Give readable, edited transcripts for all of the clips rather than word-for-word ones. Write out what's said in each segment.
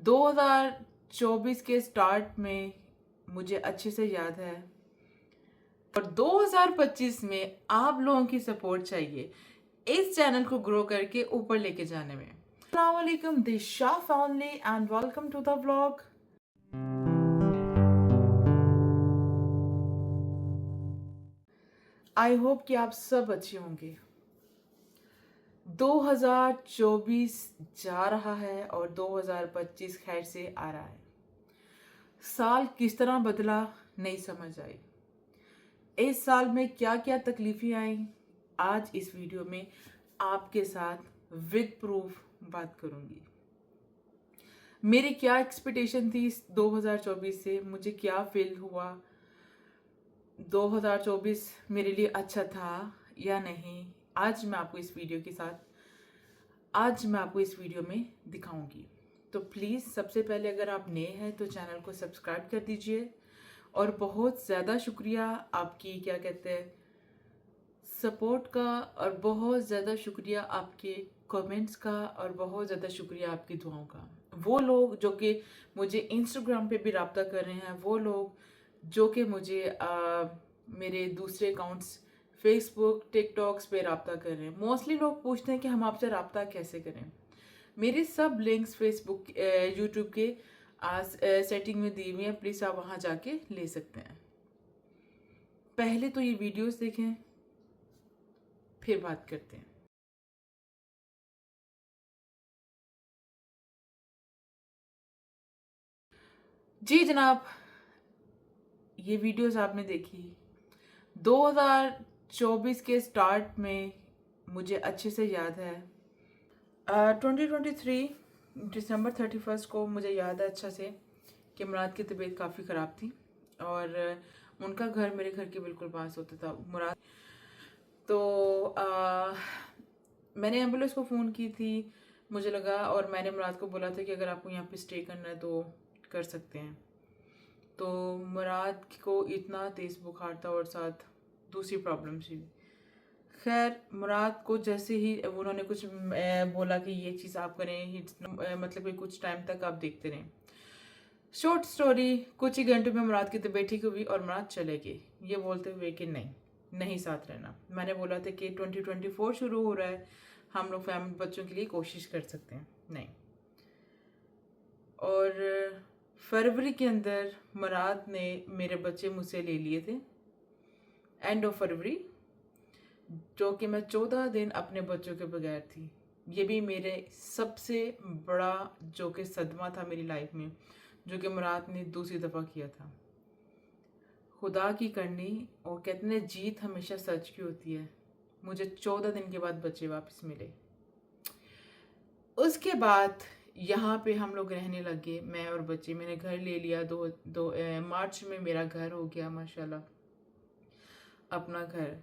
2024 के स्टार्ट में मुझे अच्छे से याद है और 2025 में आप लोगों की सपोर्ट चाहिए इस चैनल को ग्रो करके ऊपर लेके जाने में। अस्सलाम वालेकुम Disha family and welcome to the vlog. I hope कि आप सब अच्छे होंगे। 2024 जा रहा है और 2025 खैर से आ रहा है। साल किस तरह बदला नहीं समझ आई। इस साल में क्या क्या तकलीफें आई, आज इस वीडियो में आपके साथ विद प्रूफ बात करूंगी। मेरी क्या एक्सपेक्टेशन थी 2024 से, मुझे क्या फील हुआ, 2024 मेरे लिए अच्छा था या नहीं, आज मैं आपको इस वीडियो में दिखाऊंगी। तो प्लीज़ सबसे पहले अगर आप नए हैं तो चैनल को सब्सक्राइब कर दीजिए और बहुत ज़्यादा शुक्रिया आपकी क्या कहते हैं सपोर्ट का, और बहुत ज़्यादा शुक्रिया आपके कमेंट्स का, और बहुत ज़्यादा शुक्रिया आपकी दुआओं का। वो लोग जो कि मुझे इंस्टाग्राम पे भी रब्ता कर रहे हैं, वो लोग जो कि मुझे मेरे दूसरे अकाउंट्स फेसबुक टिकटॉक्स पे रब्ता कर रहे हैं। मोस्टली लोग पूछते हैं कि हम आपसे रब्ता कैसे करें। मेरे सब लिंक्स फेसबुक यूट्यूब के सेटिंग में दी हुई हैं, प्लीज़ आप वहाँ जाके ले सकते हैं। पहले तो ये वीडियोस देखें, फिर बात करते हैं। जी जनाब, ये वीडियोस आपने देखी। 2024 के स्टार्ट में मुझे अच्छे से याद है 2023 दिसंबर 31 को मुझे याद है अच्छा से कि मुराद की तबीयत काफ़ी ख़राब थी और उनका घर मेरे घर के बिल्कुल पास होता था मुराद। तो मैंने एम्बुलेंस को फ़ोन की थी, मुझे लगा, और मैंने मुराद को बोला था कि अगर आपको यहाँ पे स्टे करना है तो कर सकते हैं। तो मुराद को इतना तेज़ बुखार था और साथ दूसरी प्रॉब्लम थी। खैर मुराद को जैसे ही उन्होंने कुछ बोला कि ये चीज़ आप करें, मतलब कि कुछ टाइम तक आप देखते रहें। शॉर्ट स्टोरी, कुछ ही घंटों में मुराद की तबीयत ठीक हुई और मुराद चले गए, ये बोलते हुए कि नहीं साथ रहना। मैंने बोला था कि 2024 शुरू हो रहा है, हम लोग फैमिली बच्चों के लिए कोशिश कर सकते हैं। नहीं, और फरवरी के अंदर मुराद ने मेरे बच्चे मुझसे ले लिए थे, एंड ऑफ फरवरी, जो कि मैं 14 दिन अपने बच्चों के बगैर थी। ये भी मेरे सबसे बड़ा जो कि सदमा था मेरी लाइफ में, जो कि मुराद ने दूसरी दफ़ा किया था। खुदा की करनी, और कहते हैं जीत हमेशा सच की होती है। मुझे 14 दिन के बाद बच्चे वापस मिले। उसके बाद यहाँ पे हम लोग रहने लगे, मैं और बच्चे। मैंने घर ले लिया, मार्च में मेरा घर हो गया माशाल्लाह, अपना घर।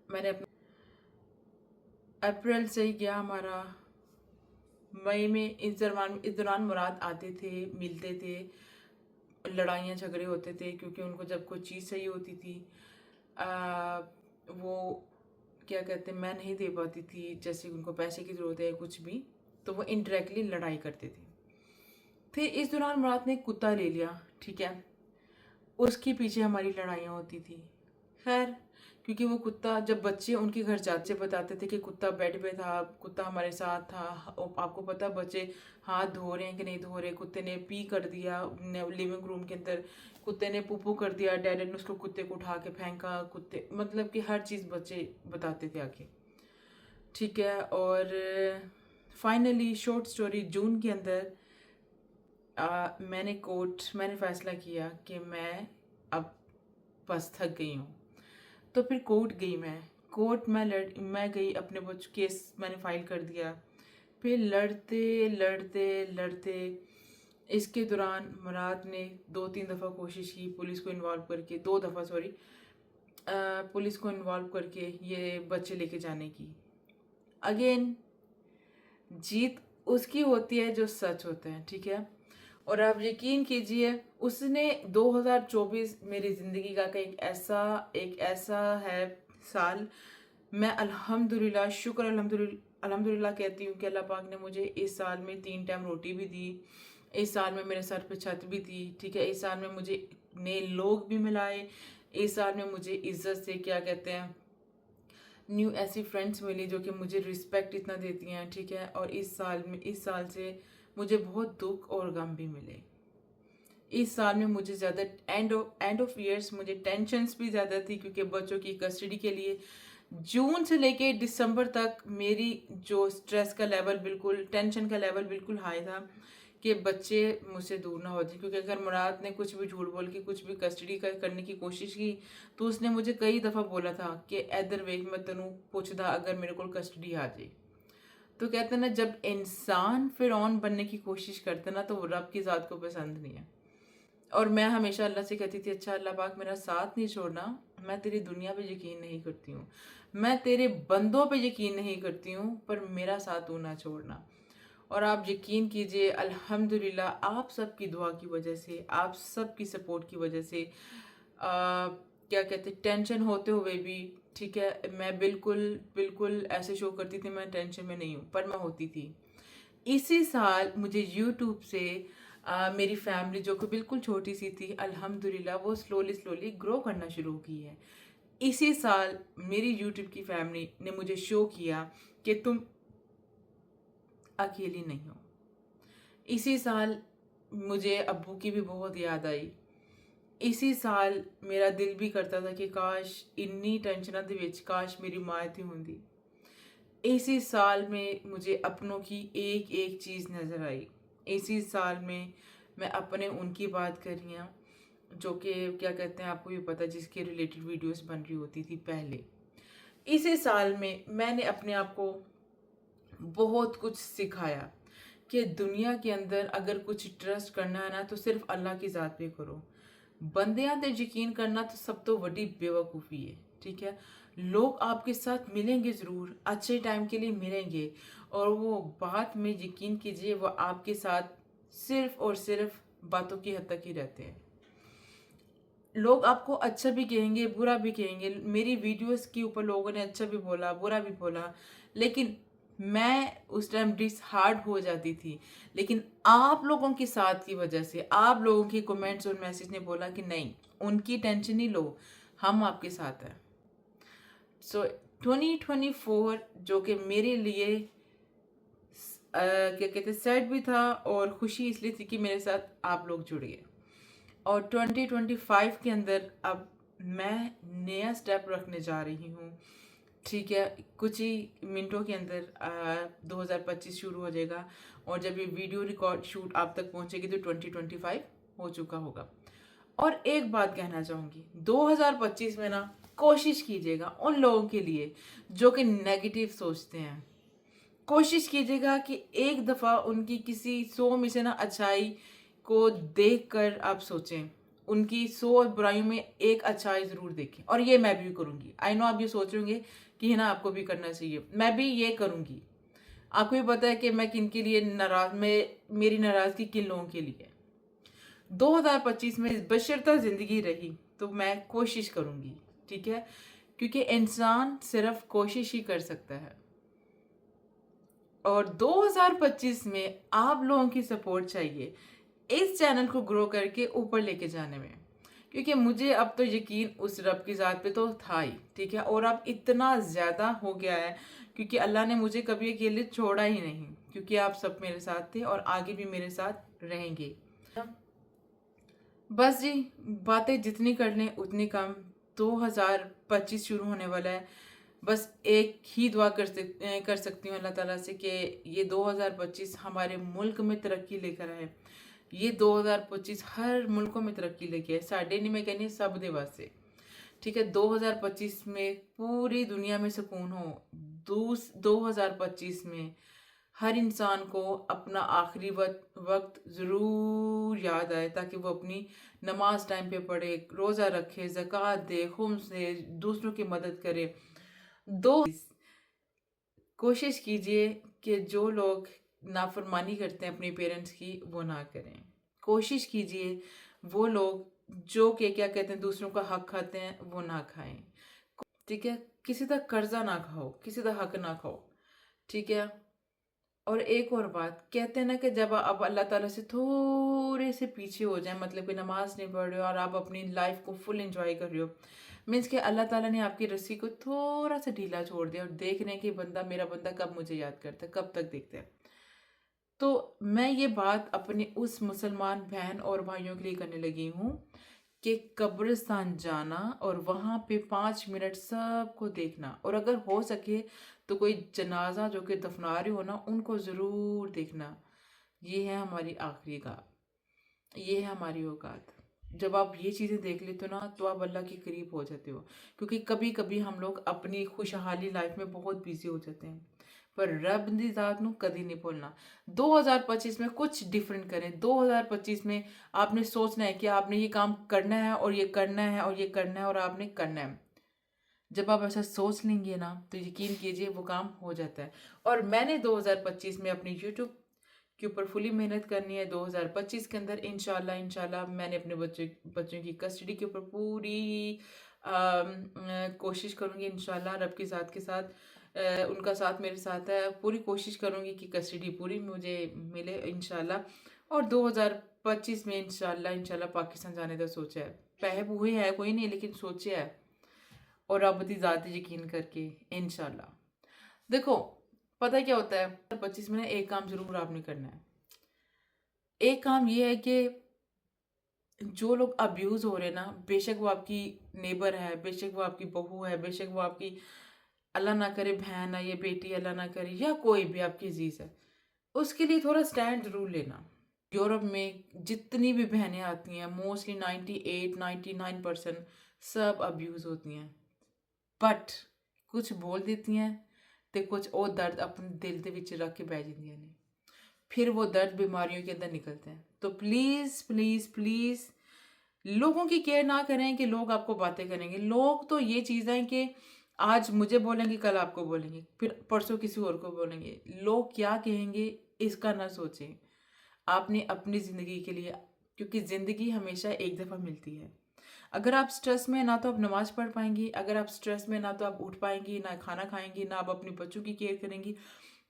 मैंने अपना अप्रैल से ही किया हमारा। मई में इस दौरान मुराद आते थे, मिलते थे, लड़ाइयाँ झगड़े होते थे, क्योंकि उनको जब कोई चीज़ चाहिए होती थी वो क्या कहते हैं मैं नहीं दे पाती थी, जैसे उनको पैसे की ज़रूरत है कुछ भी, तो वो इनडायरेक्टली लड़ाई करते थे। फिर इस दौरान मुराद ने एक कुत्ता ले लिया, ठीक है, उसके पीछे हमारी लड़ाइयाँ होती थी। खैर, क्योंकि वो कुत्ता, जब बच्चे उनके घर जाते बताते थे कि कुत्ता बेड पे था, कुत्ता हमारे साथ था, आपको पता बच्चे हाथ धो रहे हैं कि नहीं धो रहे, कुत्ते ने पी कर दिया लिविंग रूम के अंदर, कुत्ते ने पुप्पू कर दिया, डैडी ने उसको कुत्ते को उठा के फेंका, कुत्ते, मतलब कि हर चीज़ बच्चे बताते थे आके, ठीक है। और फाइनली शॉर्ट स्टोरी, जून के अंदर मैंने फ़ैसला किया कि मैं अब बस थक गई हूँ। तो फिर मैं गई, अपने बच्चों केस मैंने फाइल कर दिया। फिर लड़ते लड़ते लड़ते इसके दौरान मुराद ने 2-3 दफ़ा कोशिश की पुलिस को इन्वॉल्व करके, 2 दफ़ा सॉरी, पुलिस को इन्वॉल्व करके ये बच्चे लेके जाने की। अगेन जीत उसकी होती है जो सच होता है, ठीक है। और आप यकीन कीजिए, उसने 2024 मेरी ज़िंदगी का एक ऐसा है साल। मैं अल्हम्दुलिल्लाह, शुक्र अल्हम्दुलिल्लाह कहती हूँ कि अल्लाह पाक ने मुझे इस साल में 3 टाइम रोटी भी दी, इस साल में मेरे सर पे छत भी थी, ठीक है। इस साल में मुझे नए लोग भी मिलाए, इस साल में मुझे इज्जत से क्या कहते हैं न्यू ऐसी फ्रेंड्स मिली जो कि मुझे रिस्पेक्ट इतना देती हैं, ठीक है। और इस साल से मुझे बहुत दुख और गम भी मिले। इस साल में मुझे ज़्यादा एंड ऑफ ईयर्स मुझे टेंशन्स भी ज़्यादा थी, क्योंकि बच्चों की कस्टडी के लिए जून से लेके दिसंबर तक मेरी जो स्ट्रेस का लेवल बिल्कुल, टेंशन का लेवल बिल्कुल हाई था कि बच्चे मुझसे दूर ना हो जाए। क्योंकि अगर मुराद ने कुछ भी झूठ बोल के कुछ भी कस्टडी करने की कोशिश की तो उसने मुझे कई दफ़ा बोला था कि इधर वेख मैं तेनू पुछदा अगर मेरे को कस्टडी आ जाए। तो कहते ना, जब इंसान फिरौन बनने की कोशिश करते ना तो वो रब की ज़ात को पसंद नहीं है। और मैं हमेशा अल्लाह से कहती थी, अच्छा अल्लाह पाक मेरा साथ नहीं छोड़ना, मैं तेरी दुनिया पे यकीन नहीं करती हूँ, मैं तेरे बंदों पे यकीन नहीं करती हूँ, पर मेरा साथ तू ना छोड़ना। और आप यकीन कीजिए, अल्हम्दुलिल्लाह आप सबकी दुआ की वजह से, आप सबकी सपोर्ट की वजह से, क्या कहते टेंशन होते हुए भी, ठीक है, मैं बिल्कुल बिल्कुल ऐसे शो करती थी मैं टेंशन में नहीं हूँ, पर मैं होती थी। इसी साल मुझे यूट्यूब से मेरी फैमिली जो कि बिल्कुल छोटी सी थी, अल्हम्दुलिल्लाह वो स्लोली स्लोली ग्रो करना शुरू की है। इसी साल मेरी यूट्यूब की फैमिली ने मुझे शो किया कि तुम अकेली नहीं हो। इसी साल मुझे अब्बू की भी बहुत याद आई। इसी साल मेरा दिल भी करता था कि काश इन्नी टेंशनां दे विच काश मेरी माँ इत्थे हुंदी। इसी साल में मुझे अपनों की एक एक चीज़ नज़र आई। इसी साल में मैं अपने उनकी बात कर रही हूँ जो कि क्या कहते हैं आपको भी पता है, जिसके रिलेटेड वीडियोस बन रही होती थी पहले। इसी साल में मैंने अपने आप को बहुत कुछ सिखाया कि दुनिया के अंदर अगर कुछ ट्रस्ट करना है ना तो सिर्फ अल्लाह की ज़ात पे करो। बंदियां ते यकीन करना तो सब तो बड़ी बेवकूफ़ी है, ठीक है। लोग आपके साथ मिलेंगे ज़रूर, अच्छे टाइम के लिए मिलेंगे, और वो बात में यकीन कीजिए वो आपके साथ सिर्फ और सिर्फ बातों की हद तक ही रहते हैं। लोग आपको अच्छा भी कहेंगे, बुरा भी कहेंगे। मेरी वीडियोस के ऊपर लोगों ने अच्छा भी बोला, बुरा भी बोला, लेकिन मैं उस टाइम डिसहार्ट हो जाती थी। लेकिन आप लोगों के साथ की वजह से, आप लोगों के कमेंट्स और मैसेज ने बोला कि नहीं, उनकी टेंशन नहीं लो, हम आपके साथ हैं। सो 2024 जो कि मेरे लिए क्या कहते सैड भी था और खुशी इसलिए थी कि मेरे साथ आप लोग जुड़ गए। और 2025 के अंदर अब मैं नया स्टेप रखने जा रही हूँ, ठीक है। कुछ ही मिनटों के अंदर 2025 शुरू हो जाएगा, और जब ये वीडियो रिकॉर्ड शूट आप तक पहुँचेगी तो 2025 हो चुका होगा। और एक बात कहना चाहूँगी, 2025 में ना कोशिश कीजिएगा उन लोगों के लिए जो कि नेगेटिव सोचते हैं, कोशिश कीजिएगा कि एक दफ़ा उनकी किसी 100 में से ना अच्छाई को देखकर आप सोचें, उनकी 100 बुराइयों में एक अच्छाई ज़रूर देखें। और ये मैं भी करूँगी। आई नो आप ये सोच रहे होंगे कि है ना आपको भी करना चाहिए, मैं भी ये करूँगी। आपको भी पता है कि मैं किन के लिए नाराज़, मेरी नाराज़गी किन लोगों के लिए। 2025 में बशर्ता ज़िंदगी रही तो मैं कोशिश करूँगी, ठीक है, क्योंकि इंसान सिर्फ कोशिश ही कर सकता है। और 2025 में आप लोगों की सपोर्ट चाहिए इस चैनल को ग्रो करके ऊपर लेके जाने में, क्योंकि मुझे अब तो यकीन उस रब की ज़ात पे तो था ही, ठीक है। और अब इतना ज़्यादा हो गया है क्योंकि अल्लाह ने मुझे कभी अकेले छोड़ा ही नहीं, क्योंकि आप सब मेरे साथ थे और आगे भी मेरे साथ रहेंगे। बस जी, बातें जितनी कर लें उतनी कम। 2025 शुरू होने वाला है, बस एक ही दुआ कर सकती हूँ अल्लाह ताला से कि ये 2025 हमारे मुल्क में तरक्की लेकर आए। ये 2025 हर मुल्कों में तरक्की लेके आए, साढ़े नहीं मैं कहनी सब दे वास्ते, ठीक है। 2025 में पूरी दुनिया में सुकून हो। 2025 में हर इंसान को अपना आखिरी वक्त ज़रूर याद आए, ताकि वो अपनी नमाज टाइम पे पढ़े, रोज़ा रखे, ज़कात दे, खुम्स दे, दूसरों की मदद करे। दो कोशिश कीजिए कि जो लोग नाफरमानी करते हैं अपने पेरेंट्स की वो ना करें। कोशिश कीजिए वो लोग जो कि क्या कहते हैं दूसरों का हक खाते हैं वो ना खाएं, ठीक है। किसी का कर्जा ना खाओ, किसी का हक ना खाओ, ठीक है। और एक और बात कहते हैं ना कि जब आप अल्लाह ताला से थोड़े से पीछे हो जाए, मतलब कि नमाज नहीं पढ़ रहे हो और आप अपनी लाइफ को फुल एंजॉय कर रहे हो, मीन्स कि अल्लाह ताला ने आपकी रस्सी को थोड़ा सा ढीला छोड़ दिया और देख रहे हैं कि बंदा, मेरा बंदा कब मुझे याद करता है, कब तक देखता है। तो मैं ये बात अपने उस मुसलमान बहन और भाइयों के लिए करने लगी हूँ कि कब्रिस्तान जाना और वहाँ पे 5 मिनट सबको देखना, और अगर हो सके तो कोई जनाजा जो कि दफना रहे हो ना, उनको ज़रूर देखना। ये है हमारी आखिरी का, ये है हमारी औकात। जब आप ये चीज़ें देख लेते हो ना, तो आप अल्लाह के करीब हो जाते हो। क्योंकि कभी कभी हम लोग अपनी खुशहाली लाइफ में बहुत बिजी हो जाते हैं, पर रब दी ज़ात नू कदी नहीं भूलना। 2025 में कुछ डिफरेंट करें। 2025 में आपने सोचना है कि आपने ये काम करना है और ये करना है और ये करना है और आपने करना है। जब आप ऐसा सोच लेंगे ना, तो यकीन कीजिए वो काम हो जाता है। और मैंने 2025 में अपनी यूट्यूब के ऊपर फुली मेहनत करनी है। 2025 के अंदर इंशाल्लाह मैंने अपने बच्चों की कस्टडी के ऊपर पूरी कोशिश करूँगी। इंशाल्लाह रब के साथ के साथ उनका साथ मेरे साथ है, पूरी कोशिश करूँगी कि कस्टडी पूरी मुझे मिले इंशाल्लाह। और 2025 में इंशाल्लाह पाकिस्तान जाने का सोचा है। पैसे पूहे है कोई नहीं, लेकिन सोचे है, और रब दी ज़ात यकीन करके इंशाल्लाह। देखो पता है क्या होता है, 25 में ना एक काम जरूर आपने करना है। एक काम ये है कि जो लोग अब्यूज हो रहे हैं ना, बेशक वो आपकी नेबर है, बेशक वो आपकी बहू है, बेशक वो आपकी अल्लाह ना करे बहन है, या बेटी अल्लाह ना करे, या कोई भी आपकी अजीज है, उसके लिए थोड़ा स्टैंड जरूर लेना। यूरोप में जितनी भी बहनें आती हैं, मोस्टली 98-99% सब अब्यूज होती हैं, बट कुछ बोल देती हैं तो कुछ और दर्द अपने दिल के विच रख के बह जाती ने, फिर वो दर्द बीमारियों के अंदर निकलते हैं। तो प्लीज़ प्लीज़ प्लीज़ लोगों की केयर ना करें कि लोग आपको बातें करेंगे। लोग तो ये चीज़ है कि आज मुझे बोलेंगे, कल आपको बोलेंगे, फिर परसों किसी और को बोलेंगे। लोग क्या कहेंगे इसका ना सोचें। आपने अपनी ज़िंदगी के लिए, क्योंकि ज़िंदगी हमेशा एक दफ़ा मिलती है। अगर आप स्ट्रेस में, ना तो आप नमाज़ पढ़ पाएंगी, अगर आप स्ट्रेस में, ना तो आप उठ पाएंगी, ना खाना खाएंगी, ना आप अपने बच्चों की केयर करेंगी,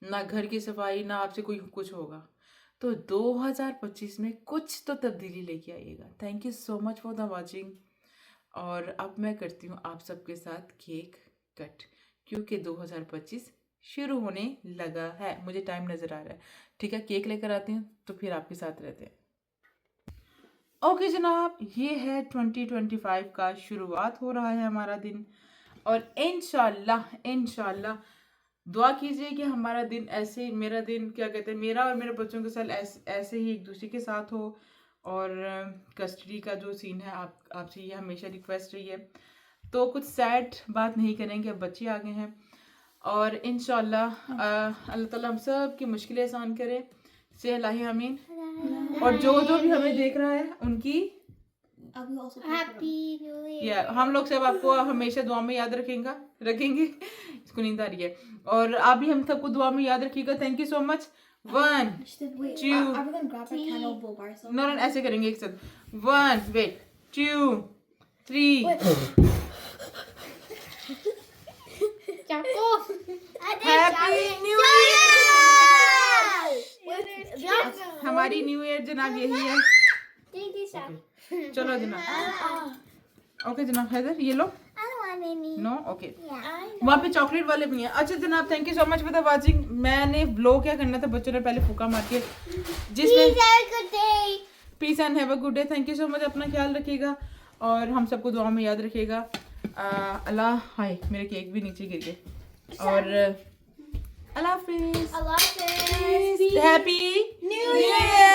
ना घर की सफाई, ना आपसे कोई कुछ होगा। तो 2025 में कुछ तो तब्दीली लेके आइएगा। Thank you so much for the watching. और अब मैं करती हूँ आप सबके साथ केक कट, क्योंकि 2025 शुरू होने लगा है। मुझे टाइम नज़र आ रहा है। ठीक है, केक लेकर आती हूँ तो फिर आपके साथ रहते हैं। ओके जनाब, ये है 2025 का शुरुआत हो रहा है हमारा दिन, और इंशाल्लाह दुआ कीजिए कि हमारा दिन ऐसे, मेरा दिन क्या कहते हैं, मेरा और मेरे बच्चों के साथ ऐसे ही एक दूसरे के साथ हो। और कस्टडी का जो सीन है, आपसे ये हमेशा रिक्वेस्ट रही है, तो कुछ सैड बात नहीं करेंगे, अब बच्चे आ गए हैं। और इंशाल्लाह अल्लाह ताला हम सब की मुश्किलें आसान करे, से अल्लाह आमीन। और जो भी हमें देख रहा है उनकी हैप्पी न्यू ईयर। हम लोग सब आपको हमेशा दुआ में याद रखेंगे। इसको नींद आ रही है, और आप भी हम सबको दुआ में याद रखिएगा। Thank you so much. 1 2 no, ऐसे करेंगे एक साथ। 1 वेट 2 3 हैप्पी न्यू ईयर। हमारी न्यू ईयर जनाब यही है। चलो जनाब। ओके जनाब, हैदर ये लो। नो ओके, वहाँ पे चॉकलेट वाले भी हैं। अच्छा जनाब, thank you so much for the watching. मैंने ब्लॉग क्या करना था, बच्चों ने पहले फूका मार के, जिसमें peace and have a good day. Thank you so much, अपना ख्याल रखिएगा और हम सबको दुआ में याद रखिएगा। अल्लाह, हाय मेरे केक भी नीचे गिर गए। और अल्लाह हाफिज़, हैप्पी न्यू ईयर।